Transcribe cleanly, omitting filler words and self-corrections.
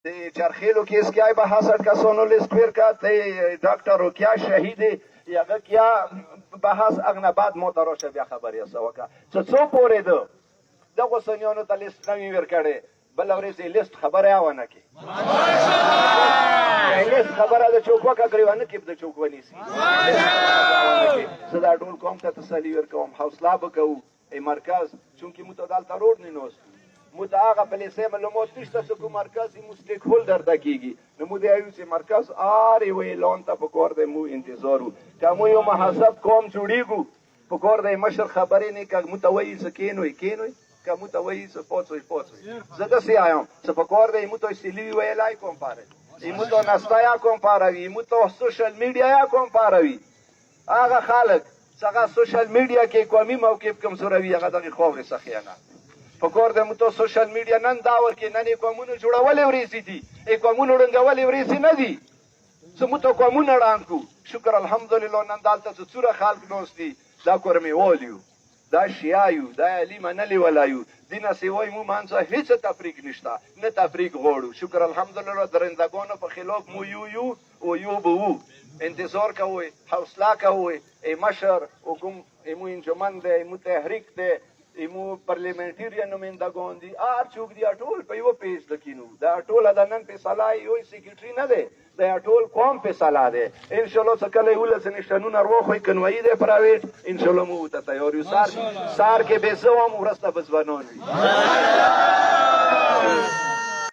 چرخیلو کیس کیا به حسد کسانو لسپیر کرد دکتر رو کیا شهیده یا کیا بحث اغنا بعد موتراشه بیا خبری سوکا څو پورې ده دغه سنیانو ته لیست نوی ورکړي بل ورځ لیست خبره اونه کی لیست خبره د چوک وکړه غریوانه کې د چوک ونیسي زه دا ټول کوم ته تسلی ورکوم حوصله وکړو ای مرکز چونکی متدال ترور نه نوست متعاقه پلیسه معلومات نشته چې کوم مرکز مو سټیک هولډر د کیږي نو مو دی ایو چې مرکز آری وی لون ته په کور د مو انتظارو کوم یو محاسب کوم جوړیګو په کور د مشر خبرې نه کوم متوي سکینوي کینوي کوم متوي پوڅوي زګه سی آیم چې په کور د مو ته سلی ویلای کوم پاره ایمو ته نستایا کوم پاره ایمو ته سوشل میډیا کوم پاره هغه خلک څنګه سوشل میډیا کې قومي موقف کوم سروي هغه دغه خوري سخیانه په کور د مو سوشل میډیا نن داور کې نن کومونو جوړولې ورېسي دي ای کومونو رنګولې ورېسي نه دي زمو ته کومونه رانکو شکر الحمدلله نن دالته څوره خلک نوستي دا کورمي ولیو دا شیایو دا علی منلی ولایو دینه سیوای مو مانځه هیڅ تفریق نشته نه تفریق غوړو شکر الحمدلله درندگانو په خلاف مو یو او یو بو انتظار کوي حوصله کوي ای مشر حکم ایمو انجمن ده ایمو تحریک ده ایمو پارلیمنټری نمائندگان دي هر څوک دی ټول په یو پیج لکینو دا ټول د نن په صلاح یو سیکریټری نه ده دا ټول قوم په صلاح ده ان شاء الله څکله ول سنشتنو نارو خو کنوي ده پرایویټ ان شاء الله مو ته تیار یو سار کې به زوم ورسته بزبانون